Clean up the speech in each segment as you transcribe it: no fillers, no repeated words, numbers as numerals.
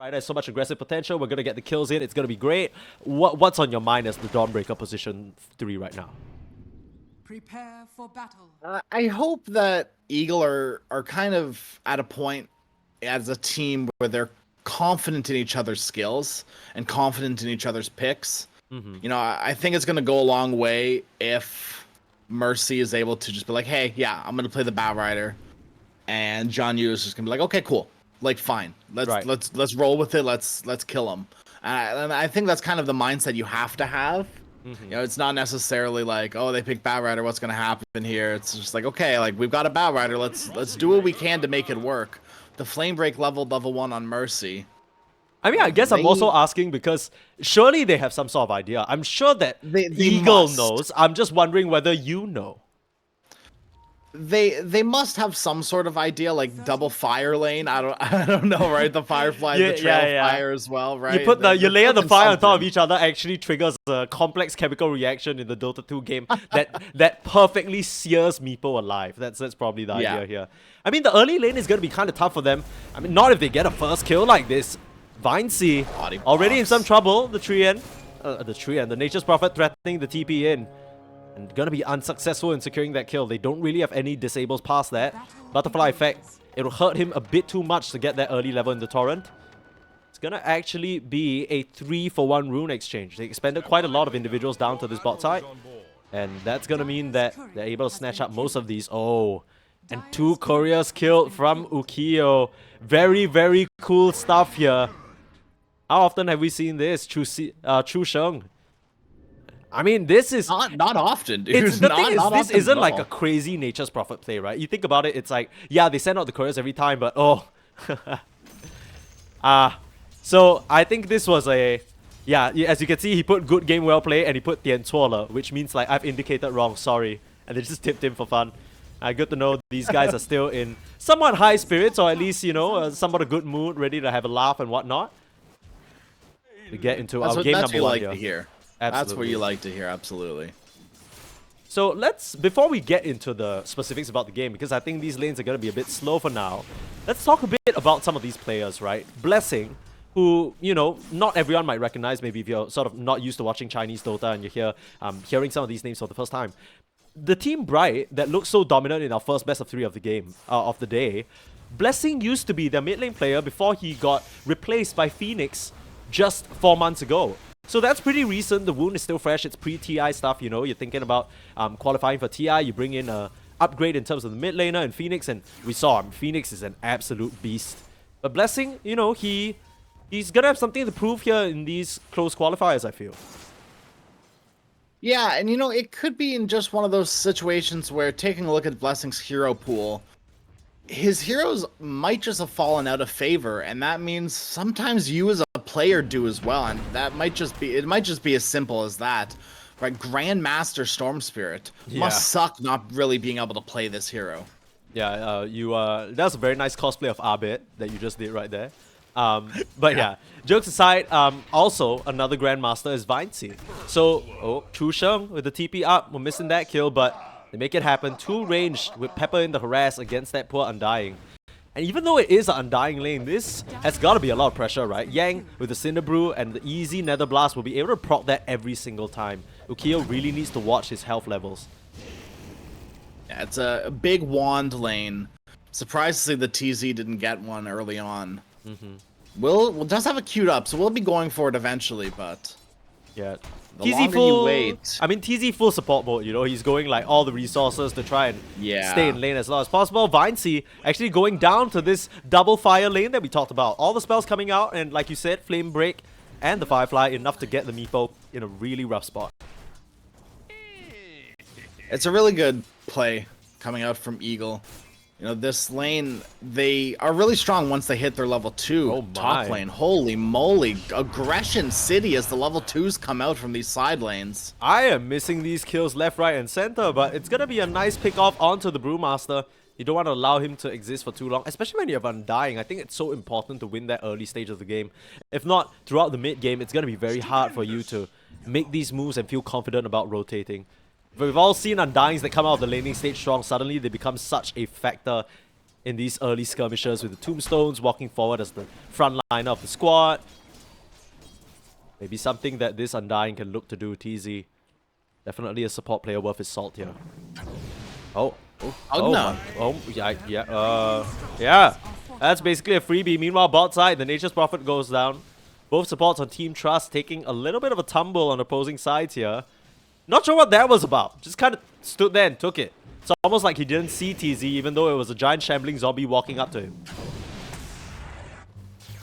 Right, there's so much aggressive potential. We're gonna get the kills in. It's gonna be great. What's on your mind as the Dawnbreaker position 3 right now? Prepare for battle. I hope that Eagle are kind of at a point as a team where they're confident in each other's skills and confident in each other's picks. You know, I think it's gonna go a long way if Mercy is able to just be like, hey, yeah, I'm gonna play the Batrider, and John Yu is just gonna be like, okay, cool. Like, fine, let's roll with it. Let's kill him. And I think that's kind of the mindset you have to have. You know, it's not necessarily like, oh, they pick Batrider, what's gonna happen here? It's just like, okay, like we've got a Batrider, let's do what we can to make it work. The Flame Break level 1 on Mercy. I mean, I guess I'm also asking because surely they have some sort of idea. I'm sure that they Eagle must. knows. I'm just wondering whether you know. They must have some sort of idea, like double fire lane. I don't know, right? The Firefly, the Trail of Fire as well, right? You layer the fire on top of each other actually triggers a complex chemical reaction in the Dota2 game that perfectly sears Meepo alive. That's probably the idea here. I mean, the early lane is gonna be kind of tough for them. I mean, not if they get a first kill like this. Vincey already in some trouble. The Nature's Prophet threatening the TP in. And gonna be unsuccessful in securing that kill. They don't really have any disables past that. Butterfly effect, it'll hurt him a bit too much to get that early level in the Torrent. It's gonna actually be a 3-for-1 rune exchange. They expended quite a lot of individuals down to this bot side. And that's gonna mean that they're able to snatch up most of these. Oh, and 2 couriers killed from Ukiyo. Very, very cool stuff here. How often have we seen this? Chu Sheng. I mean, this is not often, dude. The thing is, this isn't like a crazy Nature's Prophet play, right? You think about it, it's like, yeah, they send out the couriers every time, but oh. So I think this was a, as you can see, he put good game, well play, and he put Tian Cuola, which means like I've indicated wrong, sorry. And they just tipped him for fun. Good to know these guys are still in somewhat high spirits, or at least, you know, somewhat a good mood, ready to have a laugh and whatnot. We get into our game number 1 here. To hear. Absolutely. That's what you like to hear, absolutely. So before we get into the specifics about the game, because I think these lanes are going to be a bit slow for now, let's talk a bit about some of these players, right? Blessing, who, you know, not everyone might recognize, maybe if you're sort of not used to watching Chinese Dota and you're here hearing some of these names for the first time. The Team Bright that looks so dominant in our first best of 3 of the game, of the day, Blessing used to be their mid lane player before he got replaced by Phoenix just 4 months ago. So that's pretty recent. The wound is still fresh. It's pre-TI stuff, you know. You're thinking about qualifying for TI. You bring in a upgrade in terms of the mid laner and Phoenix, and we saw him. Phoenix is an absolute beast. But Blessing, you know, he's gonna have something to prove here in these close qualifiers, I feel. Yeah, and you know, it could be in just one of those situations where taking a look at Blessing's hero pool, his heroes might just have fallen out of favor, and that means sometimes you as a player do as well, and that might just be, it might just be as simple as that, right? Grandmaster Storm Spirit must suck not really being able to play this hero. Yeah, that's a very nice cosplay of Abed that you just did right there. But yeah, jokes aside, also another Grandmaster is Vincey. So, Chu Sheng with the TP up, we're missing that kill, but they make it happen. 2 ranged with Pepper in the harass against that poor Undying. And even though it is an Undying lane, this has got to be a lot of pressure, right? Yang with the Cinder Brew and the easy Nether Blast will be able to proc that every single time. Ukiyo really needs to watch his health levels. Yeah, it's a big wand lane. Surprised to see the TZ didn't get one early on. We'll just have it queued up, so we'll be going for it eventually, but... Yeah. The longer you wait... I mean, TZ full support mode, you know, he's going like all the resources to try and stay in lane as long as possible. Vincey actually going down to this double fire lane that we talked about. All the spells coming out, and like you said, Flame Break and the Firefly, enough to get the Meepo in a really rough spot. It's a really good play coming out from Eagle. You know, this lane, they are really strong once they hit their level 2 top lane. Holy moly. Aggression City as the level 2s come out from these side lanes. I am missing these kills left, right, and center, but it's going to be a nice pick off onto the Brewmaster. You don't want to allow him to exist for too long, especially when you have Undying. I think it's so important to win that early stage of the game. If not, throughout the mid game, it's going to be very hard for you to make these moves and feel confident about rotating. We've all seen Undyings that come out of the laning stage strong. Suddenly, they become such a factor in these early skirmishes with the tombstones walking forward as the front liner of the squad. Maybe something that this Undying can look to do, TZ. Definitely a support player worth his salt here. Oh. Yeah. That's basically a freebie. Meanwhile, bot side, the Nature's Prophet goes down. Both supports on Team Trust taking a little bit of a tumble on opposing sides here. Not sure what that was about. Just kind of stood there and took it. It's almost like he didn't see TZ, even though it was a giant shambling zombie walking up to him.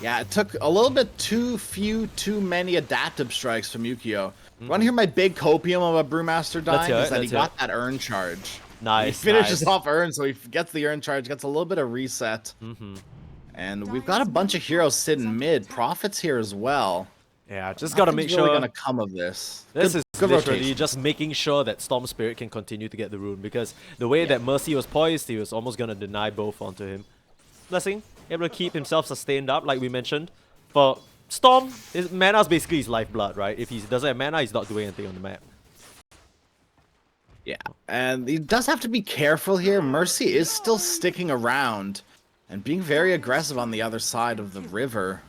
Yeah, it took a little bit too many adaptive strikes from Yukio. You want to hear my big copium of a Brewmaster dying? Is that he got that urn charge. Nice. He finishes off urn, so he gets the urn charge, gets a little bit of reset. And we've got a bunch of heroes sitting mid. Prophet's here as well. Yeah, just gotta make sure. Really gonna come of this. This is literally just making sure that Storm Spirit can continue to get the rune, because the way that Mercy was poised, he was almost gonna deny both onto him. Blessing, able to keep himself sustained up, like we mentioned. For Storm, his mana's basically his lifeblood, right? If he doesn't have mana, he's not doing anything on the map. Yeah, and he does have to be careful here. Mercy is still sticking around and being very aggressive on the other side of the river.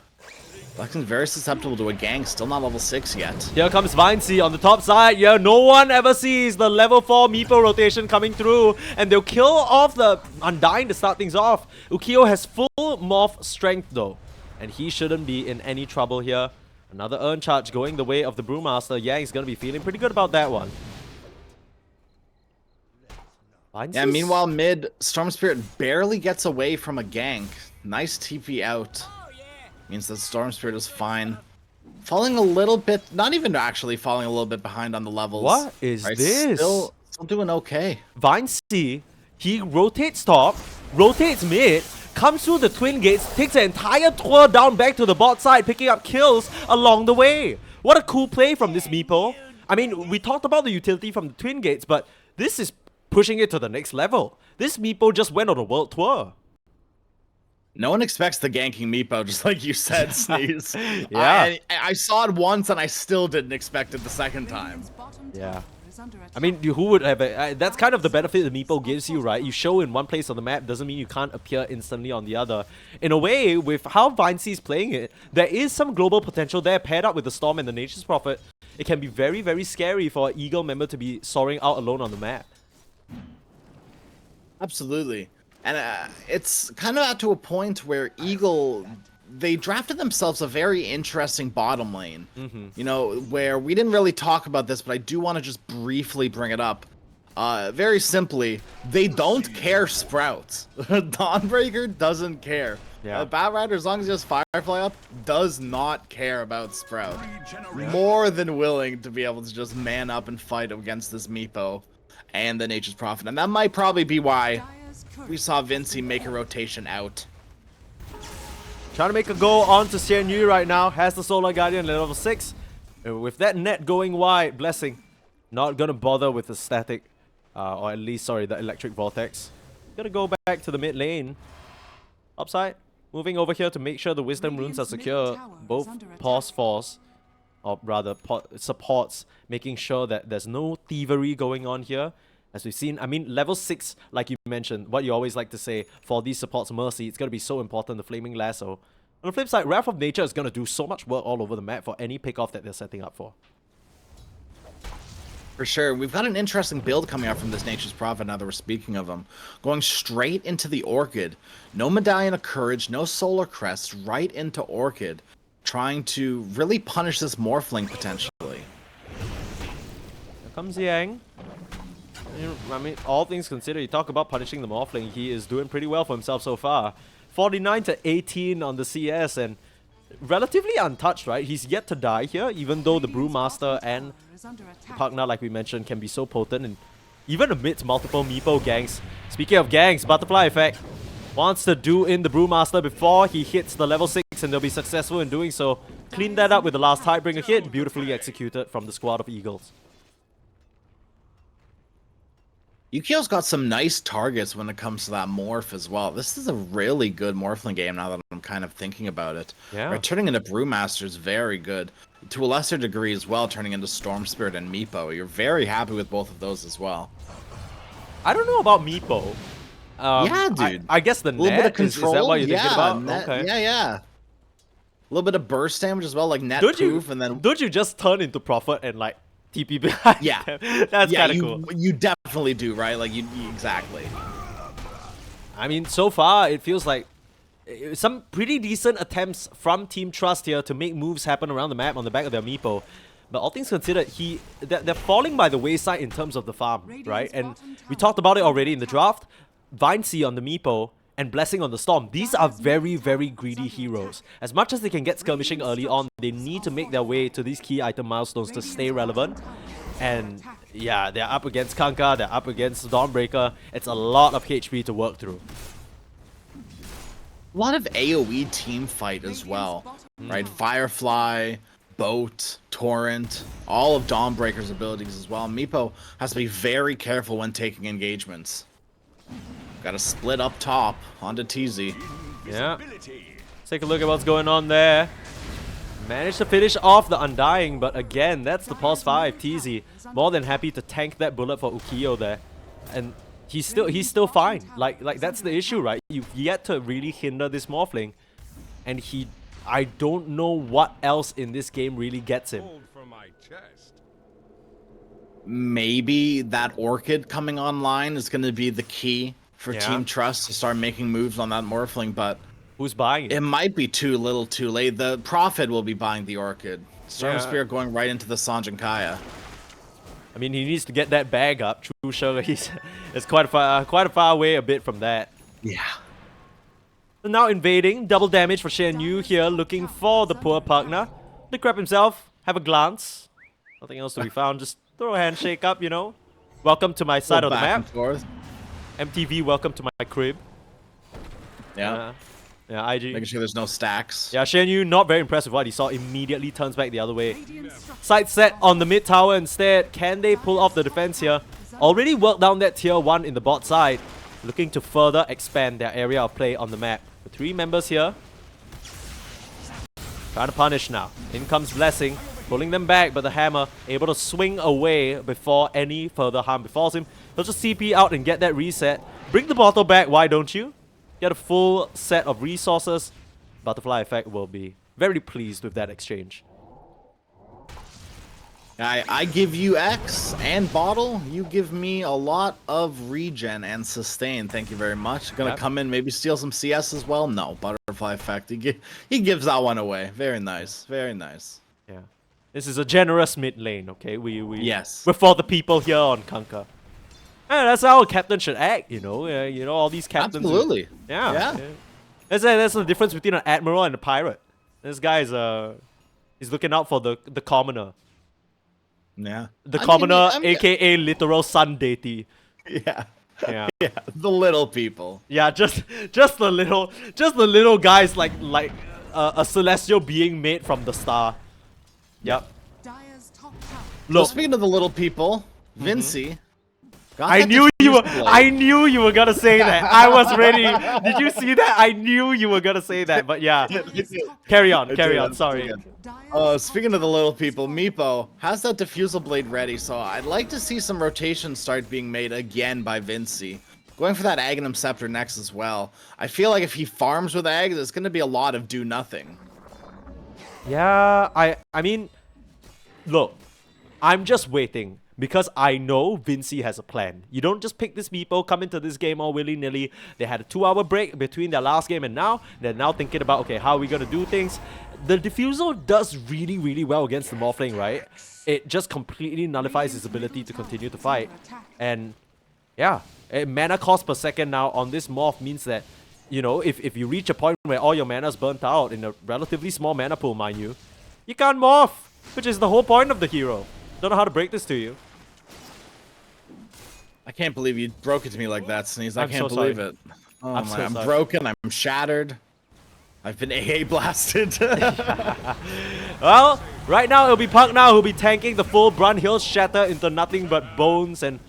Blessing's very susceptible to a gank, still not level 6 yet. Here comes Vinci on the top side. Yeah, no one ever sees the level 4 Meepo rotation coming through, and they'll kill off the Undying to start things off. Ukio has full morph strength though, and he shouldn't be in any trouble here. Another urn charge going the way of the Brewmaster. Yang's gonna be feeling pretty good about that one. Yeah, meanwhile mid, Storm Spirit barely gets away from a gank. Nice TP out. Means that Storm Spirit is fine. Falling a little bit, not even actually falling a little bit behind on the levels. What is this? Still doing okay. Vinci, he rotates top, rotates mid, comes through the twin gates, takes an entire tour down back to the bot side, picking up kills along the way. What a cool play from this Meepo. I mean, we talked about the utility from the twin gates, but this is pushing it to the next level. This Meepo just went on a world tour. No one expects the ganking Meepo, just like you said, Sneeze. Yeah. I saw it once and I still didn't expect it the second time. Yeah. I mean, who would have it? That's kind of the benefit the Meepo gives you, right? You show in one place on the map doesn't mean you can't appear instantly on the other. In a way, with how Vinci's playing it, there is some global potential there paired up with the Storm and the Nature's Prophet. It can be very, very scary for an Eagle member to be soaring out alone on the map. Absolutely. And it's kind of at to a point where Eagle, they drafted themselves a very interesting bottom lane. You know, where we didn't really talk about this, but I do want to just briefly bring it up. Very simply, they don't care Sprouts. Dawnbreaker doesn't care. Yeah. Bat Rider, as long as he has Firefly up, does not care about Sprout. More than willing to be able to just man up and fight against this Meepo and the Nature's Prophet. And that might probably be why we saw Vinci make a rotation out. Trying to make a go onto Xian Yu right now. Has the Solar Guardian level 6. With that net going wide, Blessing not gonna bother with the static. Or at least, sorry, the electric vortex. Gonna go back to the mid lane. Upside. Moving over here to make sure the Wisdom runes are secure. Both pause force. Or rather, supports. Making sure that there's no thievery going on here. As we've seen, I mean, level 6, like you mentioned, what you always like to say, for these supports, Mercy, it's going to be so important, the Flaming Lasso. On the flip side, Wrath of Nature is going to do so much work all over the map for any pickoff that they're setting up for. For sure. We've got an interesting build coming out from this Nature's Prophet now that we're speaking of him. Going straight into the Orchid. No Medallion of Courage, no Solar Crest, right into Orchid. Trying to really punish this Morphling potentially. Here comes Yang. I mean, all things considered, you talk about punishing the Morphling, he is doing pretty well for himself so far. 49 to 18 on the CS and relatively untouched, right? He's yet to die here, even though the Brewmaster and Pugna, like we mentioned, can be so potent, and even amidst multiple Meepo ganks. Speaking of ganks, Butterfly Effect wants to do in the Brewmaster before he hits the level 6, and they'll be successful in doing so. Clean that up with the last Tidebringer hit, beautifully executed from the squad of Eagles. Yukio's got some nice targets when it comes to that morph as well. This is a really good Morphling game now that I'm kind of thinking about it. Yeah. Right, turning into Brewmaster is very good. To a lesser degree as well, turning into Storm Spirit and Meepo. You're very happy with both of those as well. I don't know about Meepo. Yeah, dude. I guess the A little bit of net is control. that what you're yeah, thinking about? net, Okay. yeah. A little bit of burst damage as well, like net Don't you proof, and then don't you just turn into Prophet and like TP behind yeah, them? That's yeah, kind of cool. you definitely do, right? Like you exactly. I mean, so far it feels like some pretty decent attempts from Team Trust here to make moves happen around the map on the back of their meepo. But all things considered, they're falling by the wayside in terms of the farm, right? And we talked about it already in the draft. Vinci on the meepo and Blessing on the Storm. These are very, very greedy heroes. As much as they can get skirmishing early on, they need to make their way to these key item milestones to stay relevant. And yeah, they're up against Kanka, they're up against Dawnbreaker. It's a lot of HP to work through. A lot of AoE team fight as well, right? Firefly, Boat, Torrent, all of Dawnbreaker's abilities as well. Meepo has to be very careful when taking engagements. Got to split up top onto TZ. Yeah. Let's take a look at what's going on there. Managed to finish off the Undying, but again, that's the pulse 5. TZ more than happy to tank that bullet for Ukiyo there. And he's still fine. Like that's the issue, right? You've yet to really hinder this Morphling. And I don't know what else in this game really gets him. Maybe that Orchid coming online is going to be the key for Team Trust to start making moves on that Morphling, but who's buying it? It might be too little too late. The Prophet will be buying the Orchid. Storm Spirit going right into the Sanjin Kaya. I mean, he needs to get that bag up. True sugar, it's quite a far away a bit from that. Yeah. Now invading, double damage for Shen Yu here, looking for the poor partner. To grab himself, have a glance. Nothing else to be found, just throw a handshake up, you know. Welcome to my side of the map. MTV, welcome to my crib. Yeah. Yeah, IG. Making sure there's no stacks. Yeah, Shen Yu, not very impressed with what he saw. Immediately turns back the other way. Side set on the mid tower instead. Can they pull off the defense here? Already worked down that tier 1 in the bot side. Looking to further expand their area of play on the map. The 3 members here. Trying to punish now. In comes Blessing. Pulling them back, but the Hammer able to swing away before any further harm befalls him. He'll just CP out and get that reset. Bring the bottle back, why don't you? Get a full set of resources. Butterfly Effect will be very pleased with that exchange. I give you X and Bottle. You give me a lot of regen and sustain. Thank you very much. Gonna come in, maybe steal some CS as well? No, Butterfly Effect. He gives that one away. Very nice. Very nice. Yeah. This is a generous mid lane, okay? We're for the people here on Kanka. And that's how a captain should act, you know. You know, all these captains. Absolutely. Yeah. That's the difference between an admiral and a pirate. This guy is he's looking out for the commoner. Yeah. The commoner, aka literal sun deity. Yeah. Yeah. Yeah. The little people. Yeah, just the little guys like a celestial being made from the star. Yep. Look, speaking of the little people, Vinci. I knew you were gonna say that. I was ready. Did you see that? I knew you were gonna say that. But yeah, carry on. Sorry. Speaking of the little people, Meepo has that diffusal blade ready, so I'd like to see some rotations start being made again by Vinci. Going for that Aghanim Scepter next as well. I feel like if he farms with Ag, there's gonna be a lot of do nothing. Yeah, I mean, look, I'm just waiting. Because I know Vinci has a plan. You don't just pick these people, come into this game all willy-nilly. They had a 2-hour break between their last game and now. They're now thinking about, okay, how are we going to do things? The Diffusal does really, really well against the Morphling, right? It just completely nullifies his ability to continue to fight. And yeah, mana cost per second now on this Morph means that, you know, if you reach a point where all your mana's burnt out in a relatively small mana pool, mind you, you can't Morph, which is the whole point of the hero. Don't know how to break this to you. I can't believe you broke it to me like that, Sneeze. I can't believe it. Oh I'm my, I'm broken. I'm shattered. I've been AA blasted. Well, right now it'll be Pug now who'll be tanking the full brunt. He'll shatter into nothing but bones and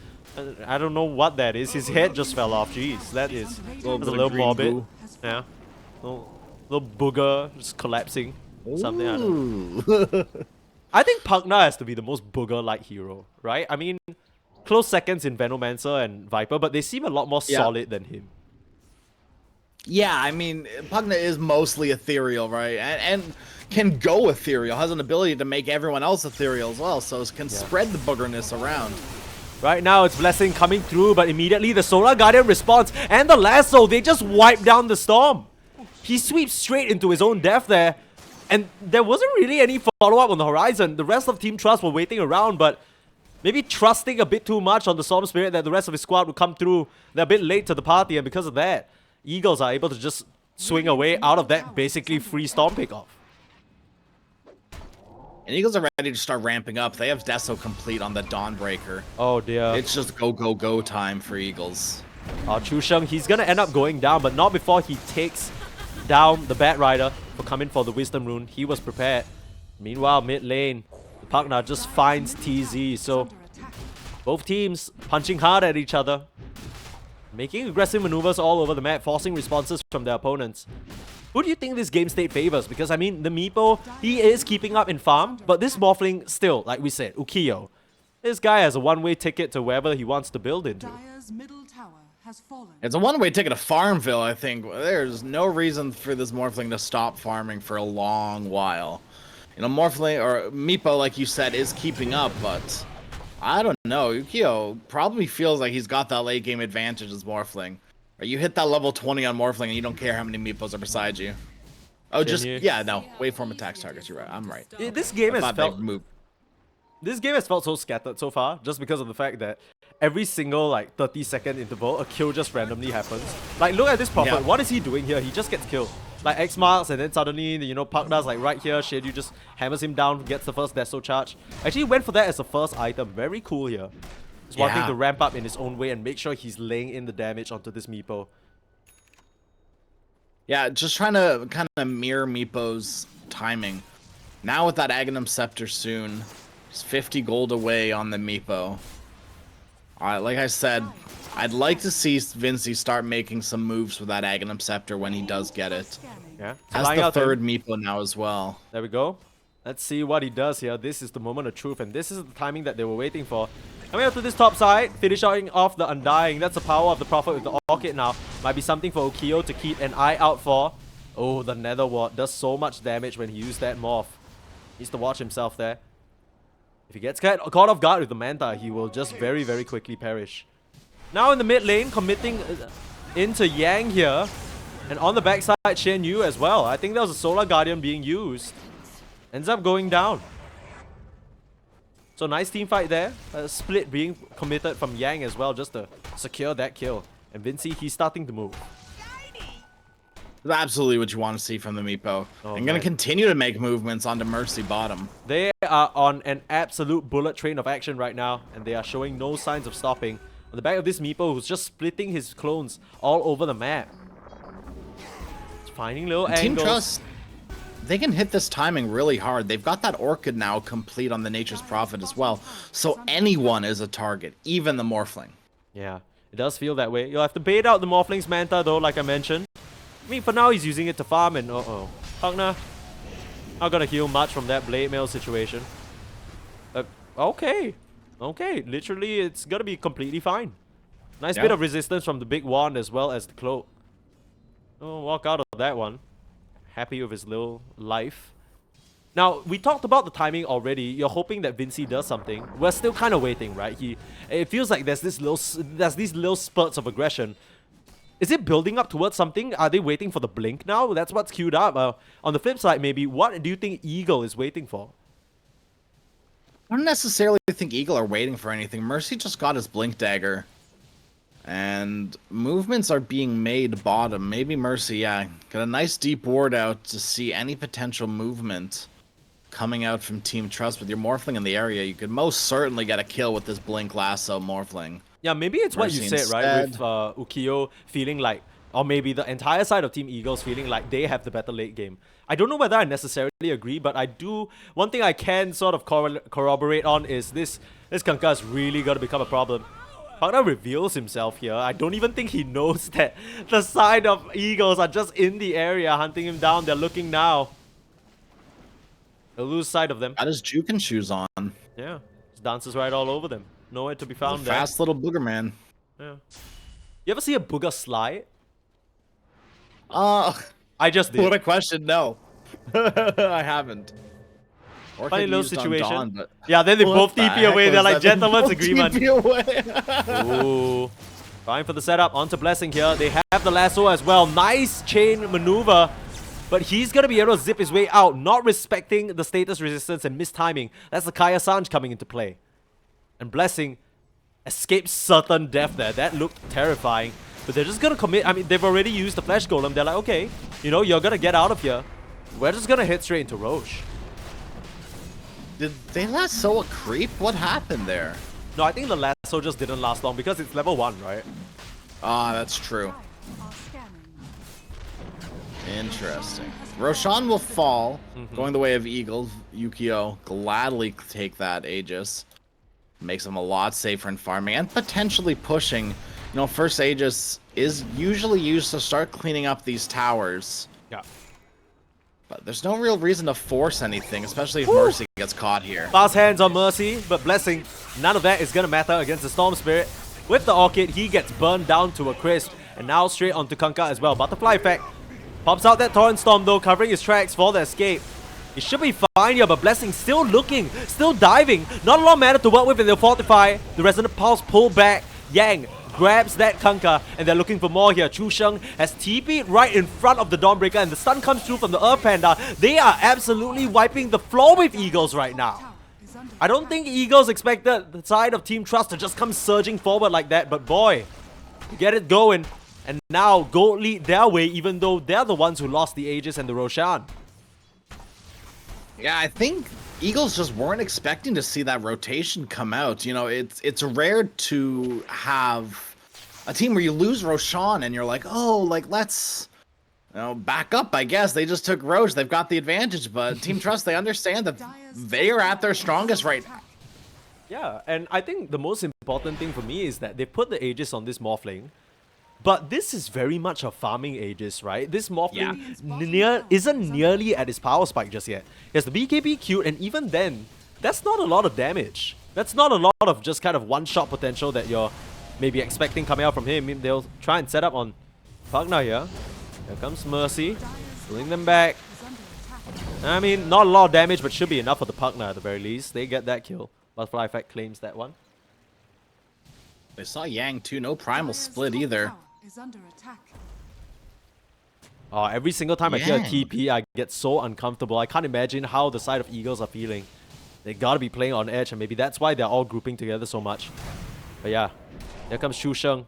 I don't know what that is. His head just fell off. Jeez, that's a little morbid. Yeah. Little booger just collapsing. Something, I don't know. I think Pugna has to be the most booger-like hero, right? I mean, close seconds in Venomancer and Viper, but they seem a lot more solid than him. Yeah, I mean, Pugna is mostly ethereal, right? And can go ethereal, has an ability to make everyone else ethereal as well, so it can spread the boogerness around. Right now, it's Blessing coming through, but immediately the Solar Guardian responds, and the Lasso, they just wipe down the Storm. He sweeps straight into his own death there, and there wasn't really any follow-up on the horizon. The rest of Team Trust were waiting around, but maybe trusting a bit too much on the Storm Spirit that the rest of his squad would come through. They're a bit late to the party, and because of that, Eagles are able to just swing away out of that basically free Storm pickoff. And Eagles are ready to start ramping up. They have Deso complete on the Dawnbreaker. Oh dear. It's just go, go, go time for Eagles. Chu Sheng, he's gonna end up going down, but not before he takes down the Bat Rider for coming for the Wisdom Rune. He was prepared. Meanwhile, mid lane, the partner just finds TZ, so both teams punching hard at each other, making aggressive maneuvers all over the map, forcing responses from their opponents. Who do you think this game state favors? Because, I mean, the Meepo, he is keeping up in farm, but this Morphling still, like we said, Ukiyo. This guy has a one-way ticket to wherever he wants to build into. Dire's middle tower has fallen. It's a one-way ticket to Farmville, I think. There's no reason for this Morphling to stop farming for a long while. You know, Morphling, or Meepo, like you said, is keeping up, but I don't know. Ukiyo probably feels like he's got that late-game advantage as Morphling. Or you hit that level 20 on Morphling and you don't care how many Meepos are beside you. Oh, yeah, no. Waveform attacks targets, you're right. I'm right. This game has felt so scattered so far, just because of the fact that every single, like, 30-second interval, a kill just randomly happens. Like, look at this Prophet. Yeah. What is he doing here? He just gets killed. Like, X marks, and then suddenly, you know, Pugna's like right here. Shadu just hammers him down, gets the first Deso charge. Actually went for that as the first item. Very cool here. Just wanting to ramp up in his own way and make sure he's laying in the damage onto this Meepo. Yeah, just trying to kind of mirror Meepo's timing. Now with that Aghanim Scepter soon, it's 50 gold away on the Meepo. Alright, like I said, I'd like to see Vincey start making some moves with that Aghanim Scepter when he does get it. Yeah. Has the third Meepo now as well. There we go. Let's see what he does here. This is the moment of truth, and this is the timing that they were waiting for. Coming up to this top side, finishing off the Undying. That's the power of the Prophet with the Orchid now. Might be something for Ukiyo to keep an eye out for. Oh, the Nether Ward does so much damage when he used that morph. Needs to watch himself there. If he gets caught off guard with the Manta, he will just very, very quickly perish. Now in the mid lane, committing into Yang here. And on the backside, Shen Yu as well. I think there was a Solar Guardian being used. Ends up going down. So nice team fight there. A split being committed from Yang as well, just to secure that kill. And Vincey, he's starting to move. That's absolutely what you want to see from the Meepo. I'm going to continue to make movements onto Mercy bottom. They are on an absolute bullet train of action right now, and they are showing no signs of stopping. On the back of this Meepo, who's just splitting his clones all over the map. It's finding little angles. Team Trust, they can hit this timing really hard. They've got that Orchid now complete on the Nature's Prophet as well. So anyone is a target, even the Morphling. Yeah, it does feel that way. You'll have to bait out the Morphling's Manta though, like I mentioned. I mean, for now he's using it to farm and Pugna not gonna heal much from that Blade Mail situation. Okay. Literally, it's gonna be completely fine. Nice bit of resistance from the big wand as well as the cloak. Oh, walk out of that one. Happy with his little life. Now, we talked about the timing already. You're hoping that Vincey does something. We're still kind of waiting, right? It feels like there's these little spurts of aggression. Is it building up towards something? Are they waiting for the blink now? That's what's queued up. On the flip side, maybe, what do you think Eagle is waiting for? I don't necessarily think Eagle are waiting for anything. Mercy just got his Blink Dagger. And movements are being made bottom. Maybe Mercy, got a nice deep ward out to see any potential movement coming out from Team Trust. With your Morphling in the area, you could most certainly get a kill with this Blink Lasso Morphling. Yeah, maybe it's Mercy what you said, right? With Ukiyo feeling like, or maybe the entire side of Team Eagles feeling like they have the better late game. I don't know whether I necessarily agree, but I do. One thing I can sort of corroborate on is this Kanka is really going to become a problem. Pugna reveals himself here. I don't even think he knows that the side of Eagles are just in the area hunting him down. They're looking now. They'll lose sight of them. Got his Jukin shoes on. Yeah. Just dances right all over them. Nowhere to be found there. Fast little booger man. Yeah. You ever see a booger slide? I just did. What a question. No, I haven't. Or Funny could little use it on situation. Dawn, but Yeah, then they what both the TP heck away. They're was like that? They gentlemen's both agreement. TP away. Ooh. Trying for the setup onto Blessing here. They have the lasso as well. Nice chain maneuver. But he's going to be able to zip his way out, not respecting the status resistance and mistiming. That's the Kaya Sanj coming into play. And Blessing escapes certain death there. That looked terrifying. But they're just going to commit. I mean, they've already used the Flash Golem. They're like, okay, you know, you're going to get out of here. We're just going to head straight into Roche. Did they lasso a creep? What happened there? No, I think the lasso just didn't last long because it's level 1, right? Ah, that's true. Are scanning. Interesting. Roshan will fall, going the way of Eagles. Yukio gladly take that Aegis. Makes him a lot safer in farming and potentially pushing. You know, first Aegis is usually used to start cleaning up these towers. Yeah. But there's no real reason to force anything, especially if Mercy gets caught here. Fast hands on Mercy, but Blessing, none of that is going to matter against the Storm Spirit. With the Orchid, he gets burned down to a crisp. And now straight onto Kunkka as well. Butterfly effect. Pops out that Torrent Storm though, covering his tracks for the escape. He should be fine here, but Blessing still looking, still diving. Not a lot of mana to work with, and they'll fortify. The Resonant Pulse pull back. Yang grabs that Kunkka, and they're looking for more here. Chu Sheng has TP'd right in front of the Dawnbreaker, and the stun comes through from the Earth Panda. They are absolutely wiping the floor with Eagles right now. I don't think Eagles expected the side of Team Trust to just come surging forward like that, but boy, get it going. And now Gold lead their way, even though they're the ones who lost the Aegis and the Roshan. Yeah, I think Eagles just weren't expecting to see that rotation come out. You know, it's rare to have a team where you lose Roshan and you're like, oh, like let's back up. I guess they just took Roche. They've got the advantage, but Team Trust, they understand that they are at their strongest right now. Yeah, and I think the most important thing for me is that they put the Aegis on this Morphling. But this is very much a farming Aegis, right? This Morphling isn't nearly at his power spike just yet. He has the BKB Q, and even then, that's not a lot of damage. That's not a lot of just kind of one-shot potential that you're maybe expecting coming out from him. They'll try and set up on Pugna here. Here comes Mercy, pulling them back. I mean, not a lot of damage, but should be enough for the Pugna at the very least. They get that kill. Butterfly Effect claims that one. They saw Yang too, no primal split either. Is under attack. Oh, every single time I hear a Yang. TP, I get so uncomfortable. I can't imagine how the side of Eagles are feeling. They gotta be playing on edge, and maybe that's why they're all grouping together so much. But yeah, here comes Chu Sheng.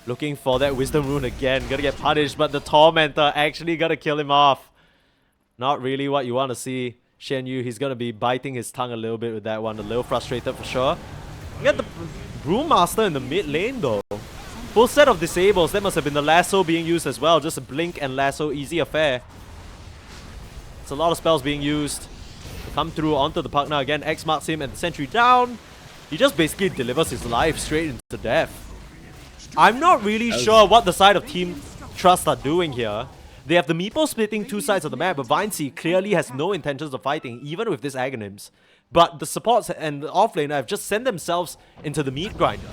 Looking for that Wisdom Rune again. Gonna get punished, but the Tormentor actually gonna kill him off. Not really what you want to see. Shen Yu, he's gonna be biting his tongue a little bit with that one. A little frustrated for sure. You get the Brewmaster in the mid lane though. Full set of disables. That must have been the lasso being used as well. Just a blink and lasso, easy affair. It's a lot of spells being used to come through onto the Pugna again. X marks him and the sentry down. He just basically delivers his life straight into death. I'm not really sure what the side of Team Trust are doing here. They have the Meepo splitting two sides of the map, but Vincey clearly has no intentions of fighting, even with this Aghanims. But the supports and the offlaner have just sent themselves into the meat grinder.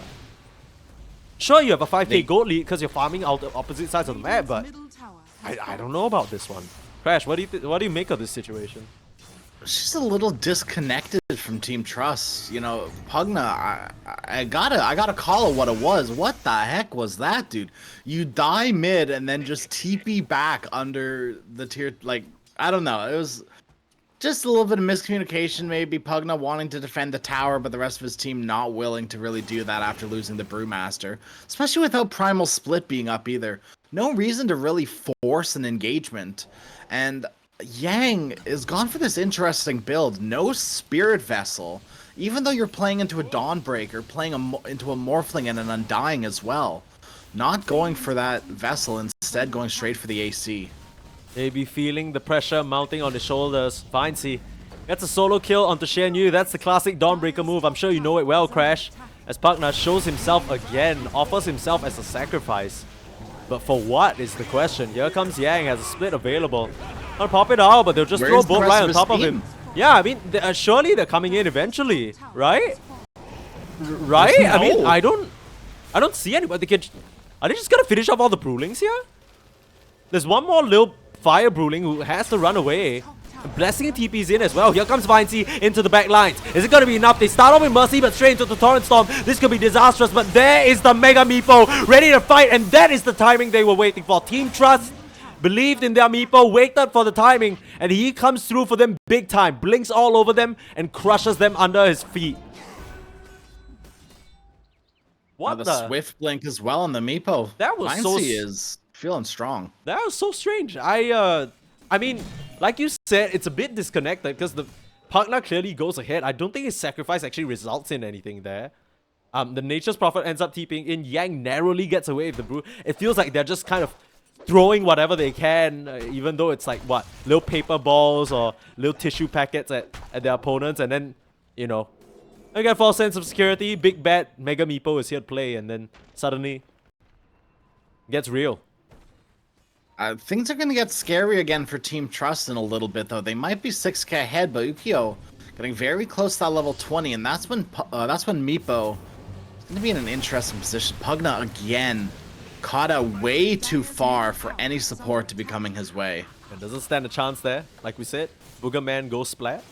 Sure, you have a 5k gold lead because you're farming out the opposite sides of the map, but I don't know about this one. Crash, what do you make of this situation? She's a little disconnected from Team Trust. You know, Pugna, I gotta call it what it was. What the heck was that, dude? You die mid and then just TP back under the tier, like, I don't know. It was just a little bit of miscommunication, maybe. Pugna wanting to defend the tower, but the rest of his team not willing to really do that after losing the Brewmaster. Especially without Primal Split being up either. No reason to really force an engagement. And Yang is gone for this interesting build. No Spirit Vessel. Even though you're playing into a Dawnbreaker, playing into a Morphling and an Undying as well. Not going for that Vessel, instead going straight for the AC. Maybe feeling the pressure mounting on his shoulders. Vincey gets a solo kill onto Shen Yu. That's the classic Dawnbreaker move. I'm sure you know it well, Crash. As Pugna shows himself again, offers himself as a sacrifice. But for what is the question? Here comes Yang, has a split available. I'll pop it out, but they'll just throw both right on top of him. Yeah, I mean, surely they're coming in eventually, right? Right? No. I mean, I don't see anybody. Are they just gonna finish off all the Brewlings here? There's one more little fire brewing who has to run away. Blessing TP's in as well. Here comes Vinci into the back lines. Is it going to be enough? They start off with Mercy, but straight into the Torrent Storm. This could be disastrous, but there is the Mega Meepo ready to fight, and that is the timing they were waiting for. Team Trust believed in their Meepo, waited for the timing, and he comes through for them big time. Blinks all over them and crushes them under his feet. What the Swift Blink as well on the Meepo. That was Vinci is feeling strong. That was so strange. I mean, like you said, it's a bit disconnected because the partner clearly goes ahead. I don't think his sacrifice actually results in anything there. The Nature's Prophet ends up TPing in. Yang narrowly gets away with the brew. It feels like they're just kind of throwing whatever they can, even though it's like, what, little paper balls or little tissue packets at their opponents. And then, you know, I get a false sense of security. Big bad Mega Meepo is here to play. And then suddenly, it gets real. Things are going to get scary again for Team Trust in a little bit, though. They might be 6k ahead, but Ukyo getting very close to that level 20, and that's when Meepo is going to be in an interesting position. Pugna again caught out way too far for any support to be coming his way. It doesn't stand a chance there, like we said. Boogerman goes splat.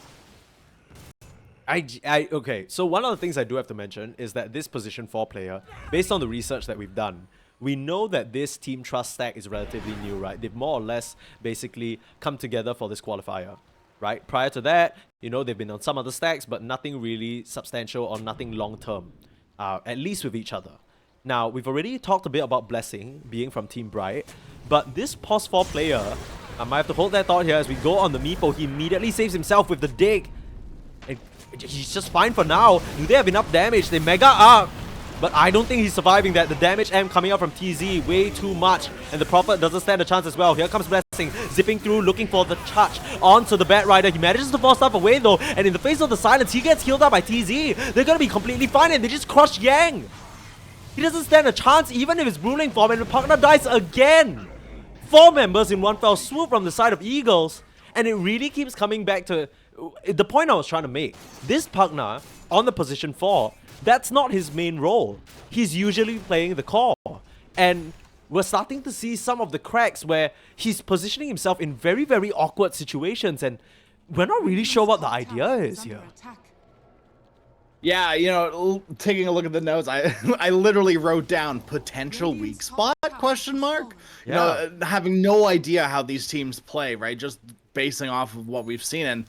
Okay, so one of the things I do have to mention is that this position 4 player, based on the research that we've done, we know that this Team Trust stack is relatively new, right? They've more or less basically come together for this qualifier, right? Prior to that, you know, they've been on some other stacks, but nothing really substantial or nothing long-term, at least with each other. Now, we've already talked a bit about Blessing being from Team Bright, but this POS 4 player, I might have to hold that thought here as we go on the Meepo. He immediately saves himself with the dig. And he's just fine for now. Do they have enough damage? They mega up. But I don't think he's surviving that. The damage M coming out from TZ, way too much. And the Prophet doesn't stand a chance as well. Here comes Blessing, zipping through, looking for the touch onto the Bat Rider. He manages to force stuff away though. And in the face of the silence, he gets healed up by TZ. They're going to be completely fine and they just crush Yang. He doesn't stand a chance even if it's ruling form, and the partner dies again. 4 members in one fell swoop from the side of Eagles. And it really keeps coming back to the point I was trying to make. This partner on the position 4, that's not his main role. He's usually playing the core. And we're starting to see some of the cracks where he's positioning himself in very, very awkward situations. And we're not really sure what the idea is here. Yeah, you know, taking a look at the notes, I literally wrote down potential weak spot, question mark? You know, having no idea how these teams play, right? Just basing off of what we've seen. And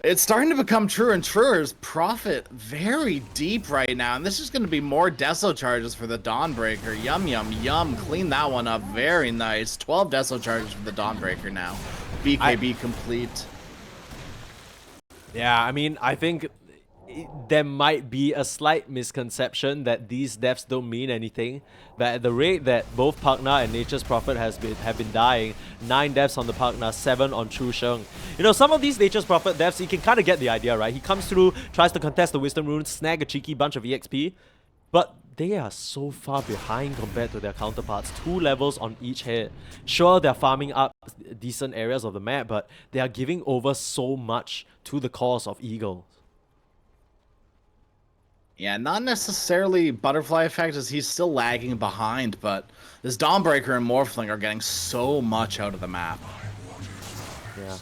it's starting to become truer and truer. Profit very deep right now. And this is going to be more Deso charges for the Dawnbreaker. Yum, yum, yum. Clean that one up. Very nice. 12 Deso charges for the Dawnbreaker now. BKB complete. Yeah, I mean, I think there might be a slight misconception that these deaths don't mean anything, but at the rate that both Pugna and Nature's Prophet have been dying, 9 deaths on the Pugna, 7 on Chu Sheng. You know, some of these Nature's Prophet deaths, you can kind of get the idea, right? He comes through, tries to contest the Wisdom Rune, snag a cheeky bunch of EXP, but they are so far behind compared to their counterparts. 2 levels on each head. Sure, they're farming up decent areas of the map, but they are giving over so much to the cause of Eagles. Yeah, not necessarily Butterfly Effect as he's still lagging behind, but this Dawnbreaker and Morphling are getting so much out of the map. Yeah.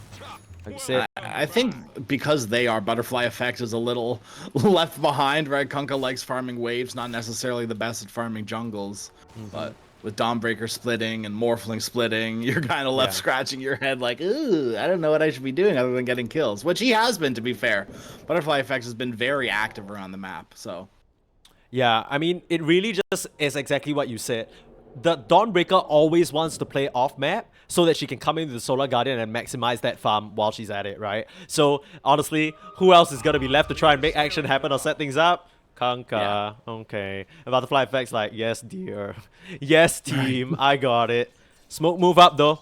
Like you said, I think because they are, Butterfly Effect is a little left behind, right? Kunkka likes farming waves, not necessarily the best at farming jungles, but with Dawnbreaker splitting and Morphling splitting, you're kind of left scratching your head like, ooh, I don't know what I should be doing other than getting kills, which he has been, to be fair. Butterfly Effect has been very active around the map, so. Yeah, I mean, it really just is exactly what you said. The Dawnbreaker always wants to play off-map so that she can come into the Solar Guardian and maximize that farm while she's at it, right? So, honestly, who else is going to be left to try and make action happen or set things up? Kunkka, okay. And Butterfly Effect's like, yes, dear. Yes, team, I got it. Smoke move up, though.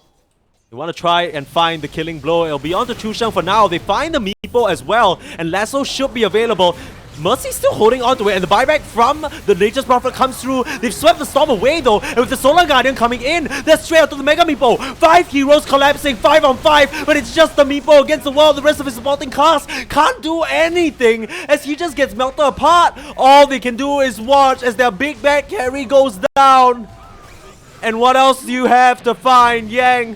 They want to try and find the killing blow. It'll be on to Chu Sheng for now. They find the Meepo as well, and Lasso should be available. Mercy's still holding on to it, and the buyback from the Nature's Prophet comes through. They've swept the storm away though, and with the Solar Guardian coming in, they're straight out to the Mega Meepo. 5 heroes collapsing, 5 on 5, but it's just the Meepo against the wall. The rest of his supporting cast can't do anything as he just gets melted apart. All they can do is watch as their big bad carry goes down. And what else do you have to find, Yang?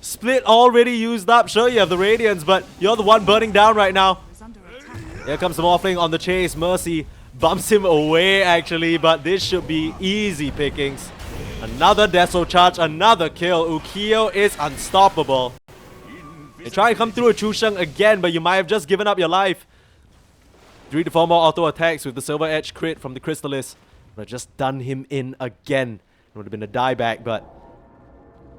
Split already used up. Sure, you have the Radiance, but you're the one burning down right now. Is under attack. Here comes the Morphling on the chase. Mercy bumps him away, actually, but this should be easy pickings. Another Deso charge, another kill. Ukiyo is unstoppable. They try to come through a Chusheng again, but you might have just given up your life. 3 to 4 more auto attacks with the Silver Edge crit from the Crystallis. Would have just done him in again. It would have been a dieback, but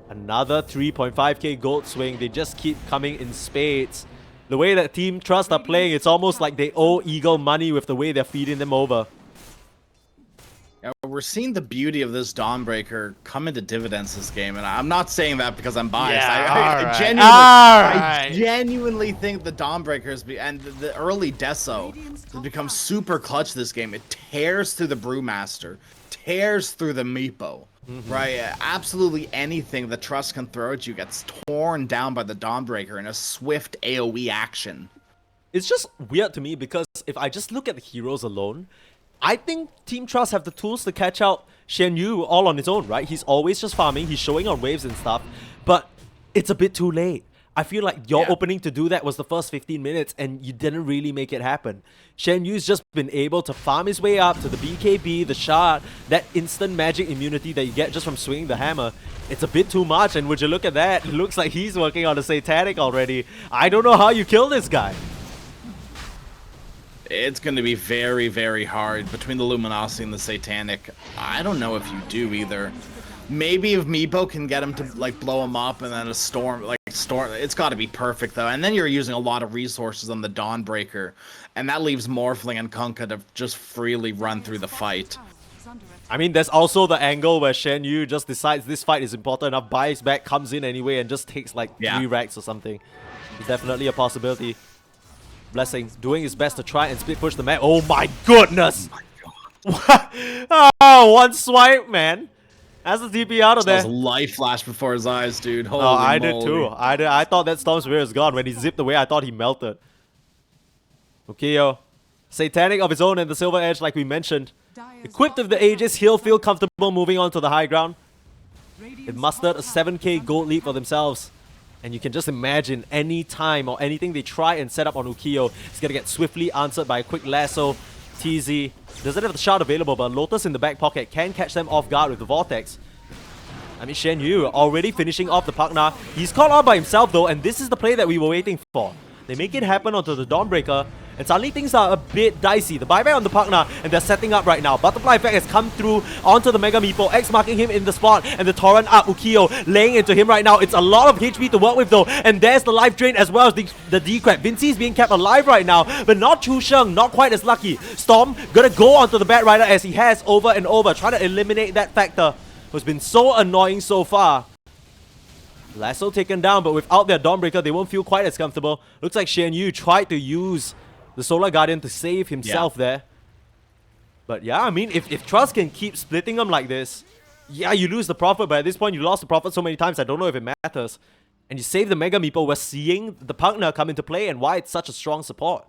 another 3.5k gold swing. They just keep coming in spades. The way that Team Trust are playing, it's almost like they owe Eagle money with the way they're feeding them over. Yeah, we're seeing the beauty of this Dawnbreaker come into dividends this game, and I'm not saying that because I'm biased. I genuinely think the Dawnbreakers and the early Deso has become super clutch this game. It tears through the Brewmaster, tears through the Meepo. Right, absolutely anything the Trust can throw at you gets torn down by the Dawnbreaker in a swift AoE action. It's just weird to me because if I just look at the heroes alone, I think Team Trust have the tools to catch out Shen Yu all on his own, right? He's always just farming, he's showing on waves and stuff, but it's a bit too late. I feel like your opening to do that was the first 15 minutes and you didn't really make it happen. Shen Yu's just been able to farm his way up to the BKB, the shard, that instant magic immunity that you get just from swinging the hammer. It's a bit too much, and would you look at that, it looks like he's working on a Satanic already. I don't know how you kill this guy. It's going to be very, very hard between the Luminosity and the Satanic. I don't know if you do either. Maybe if Meepo can get him to like blow him up and then a storm, it's got to be perfect though. And then you're using a lot of resources on the Dawnbreaker, and that leaves Morphling and Kunkka to just freely run through the fight. Is under attack. I mean, there's also the angle where Shen Yu just decides this fight is important enough, buys back, comes in anyway, and just takes like 3 racks or something. It's definitely a possibility. Blessing doing his best to try and split push the map. Oh my goodness! Oh, one swipe, man. That's the TP out of there. That was life flash before his eyes, dude. Holy Oh, I moly. did too. I thought that Storm Spirit was gone. When he zipped away, I thought he melted. Okay, yo. Satanic of his own and the Silver Edge, like we mentioned. Equipped with the Aegis, he'll feel comfortable moving on to the high ground. They've mustered a 7k gold lead for themselves. And you can just imagine any time or anything they try and set up on Ukiyo is going to get swiftly answered by a quick lasso. TZ doesn't have the shard available, but Lotus in the back pocket can catch them off guard with the Vortex. I mean, Shen Yu already finishing off the partner. He's caught out by himself though, and this is the play that we were waiting for. They make it happen onto the Dawnbreaker, and suddenly things are a bit dicey. The buyback on the partner, and they're setting up right now. Butterfly effect has come through onto the Mega Meepo. X marking him in the spot, and the Torrent up. Ukiyo laying into him right now. It's a lot of HP to work with though, and there's the life drain as well as the D-Crab. Vinci's being kept alive right now, but not Chusheng, not quite as lucky. Storm gonna go onto the Bat Rider as he has over and over, trying to eliminate that factor, who's been so annoying so far. Lasso taken down, but without their Dawnbreaker, they won't feel quite as comfortable. Looks like Shen Yu tried to use the Solar Guardian to save himself there. But yeah, I mean, if Trust can keep splitting them like this, yeah, you lose the Prophet, but at this point, you lost the Prophet so many times, I don't know if it matters. And you save the Mega Meepo, we're seeing the partner come into play and why it's such a strong support.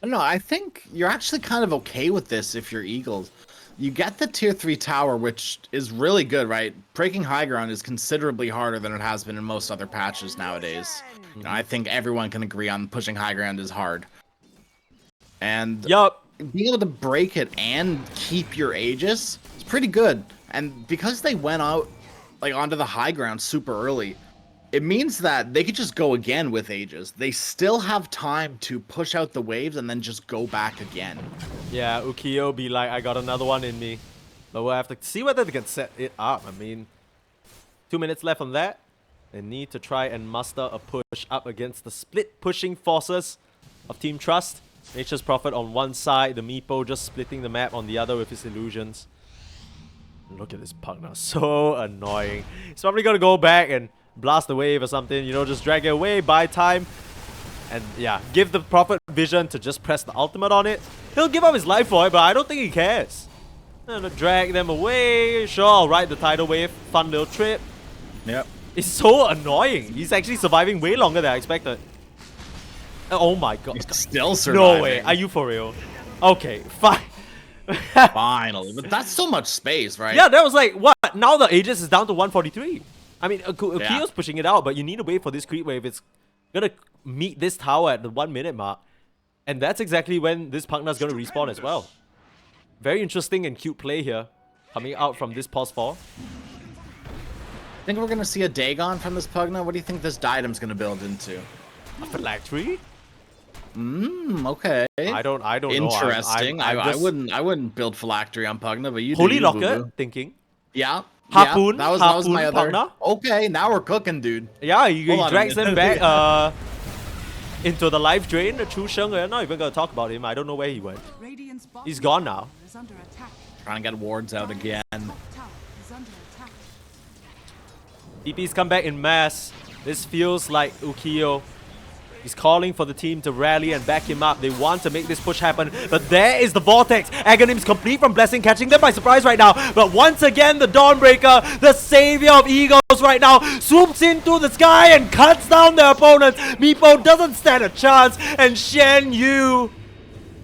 I don't know, I think you're actually kind of okay with this if you're Eagles. You get the tier 3 tower, which is really good, right? Breaking high ground is considerably harder than it has been in most other patches nowadays. You know, I think everyone can agree on pushing high ground is hard. And being able to break it and keep your Aegis is pretty good. And because they went out like onto the high ground super early, it means that they could just go again with Aegis. They still have time to push out the waves and then just go back again. Yeah, Ukiyo be like, I got another one in me. But we'll have to see whether they can set it up. I mean, 2 minutes left on that. They need to try and muster a push up against the split pushing forces of Team Trust. Nature's Prophet on one side, the Meepo just splitting the map on the other with his illusions. Look at this partner, so annoying. He's probably gonna go back and blast the wave or something, you know, just drag it away, buy time. And yeah, give the Prophet vision to just press the ultimate on it. He'll give up his life for it, but I don't think he cares. And drag them away. Sure, I'll ride the tidal wave. Fun little trip. Yep. It's so annoying. He's actually surviving way longer than I expected. Oh my god. He's still surviving. No way. Are you for real? Okay, fine. Finally. But that's so much space, right? Yeah, that was like, what? But now the Aegis is down to 143. I mean, Akio's pushing it out, but you need to wait for this creep wave. It's gonna meet this tower at the 1 minute mark. And that's exactly when this Pugna's gonna respawn as well. Very interesting and cute play here, coming out from this pause 4. Think we're gonna see a Dagon from this Pugna? What do you think this Diadem's gonna build into? A phylactery? Okay. I don't know. Interesting. I'm I wouldn't build phylactery on Pugna, but you Holy do. Locket, thinking. Yeah. Harpoon. Yeah, that was my other. Pugna. Okay, now we're cooking, dude. Yeah, he drags them back into the life drain. Chu Sheng, I'm not even gonna talk about him. I don't know where he went. Radiant's bottom He's gone now. tower is under attack. Trying to get wards out again. Top tower is under attack. DPs come back in mass. This feels like Ukio. He's calling for the team to rally and back him up. They want to make this push happen. But there is the Vortex. Aghanim's complete from Blessing, catching them by surprise right now. But once again, the Dawnbreaker, the savior of Eagles right now, swoops into the sky and cuts down their opponents. Meepo doesn't stand a chance. And Shen Yu,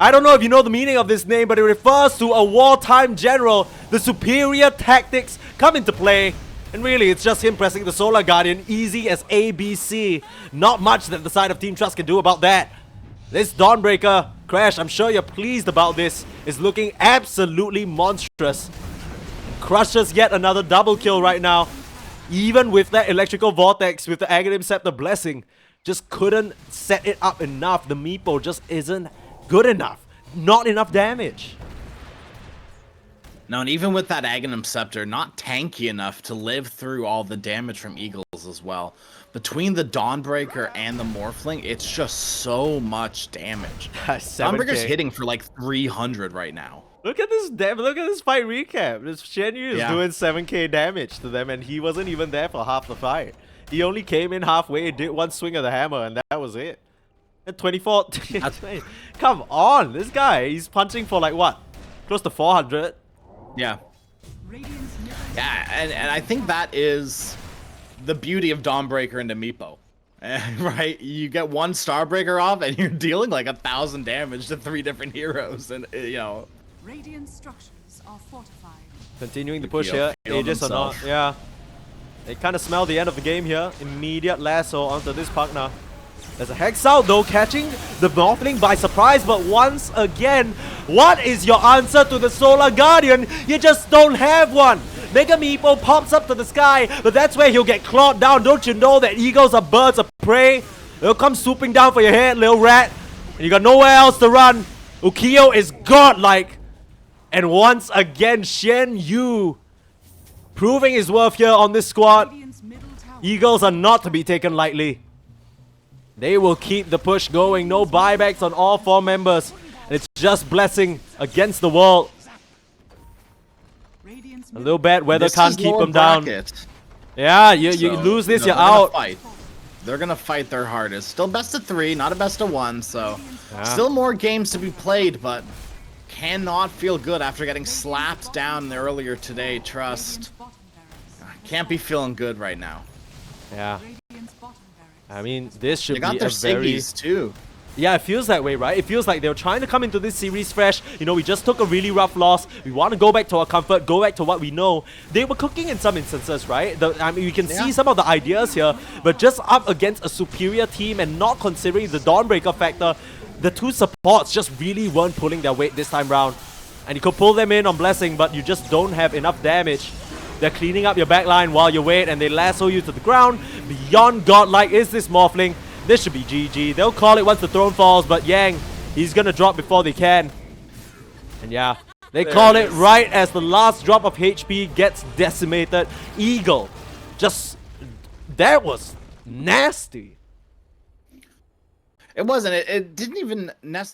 I don't know if you know the meaning of this name, but it refers to a wartime general. The superior tactics come into play. And really, it's just him pressing the Solar Guardian, easy as ABC. Not much that the side of Team Trust can do about that. This Dawnbreaker, Crash, I'm sure you're pleased about this, is looking absolutely monstrous. Crushes yet another double kill right now. Even with that Electrical Vortex, with the Aghanim Scepter Blessing, just couldn't set it up enough. The Meepo just isn't good enough. Not enough damage. No, and even with that Aghanim Scepter, not tanky enough to live through all the damage from Eagles as well. Between the Dawnbreaker and the Morphling, it's just so much damage. Dawnbreaker's hitting for like 300 right now. Look at this look at this fight recap. This Shen Yu is doing 7k damage to them, and he wasn't even there for half the fight. He only came in halfway, did one swing of the hammer, and that was it. And 24... Come on, this guy, he's punching for like what? Close to 400. Yeah. Yeah, and I think that is the beauty of Dawnbreaker into Meepo. Right? You get one Starbreaker off and you're dealing like 1,000 damage to 3 different heroes, and you know. Radiant structures are fortified. Continuing the push here. Aegis or not. Yeah. They kind of smell the end of the game here. Immediate lasso onto this partner. There's a Hex out though, catching the Morphling by surprise, but once again, what is your answer to the Solar Guardian? You just don't have one. Mega Meepo pops up to the sky, but that's where he'll get clawed down. Don't you know that eagles are birds of prey? They'll come swooping down for your head, little rat. And you got nowhere else to run. Ukio is godlike. And once again, Shen Yu proving his worth here on this squad. Eagles are not to be taken lightly. They will keep the push going. No buybacks on all 4 members. And it's just Blessing against the world. A little bad weather can't keep them down. Yeah, you lose this, you're out. They're gonna fight their hardest. Still best of 3, not a best of 1, so still more games to be played, but cannot feel good after getting slapped down earlier today. Trust. Can't be feeling good right now. Yeah. I mean, this should be a their very... Siggies too. Yeah, it feels that way, right? It feels like they were trying to come into this series fresh. You know, we just took a really rough loss. We want to go back to our comfort, go back to what we know. They were cooking in some instances, right? I mean, we can see some of the ideas here, but just up against a superior team and not considering the Dawnbreaker factor, the 2 supports just really weren't pulling their weight this time round. And you could pull them in on Blessing, but you just don't have enough damage. They're cleaning up your backline while you wait, and they lasso you to the ground. Beyond godlike is this Morphling. This should be GG. They'll call it once the throne falls, but Yang, he's gonna drop before they can. And yeah, they call it right as the last drop of HP gets decimated. Eagle, just, that was nasty. It wasn't. It didn't even necessarily.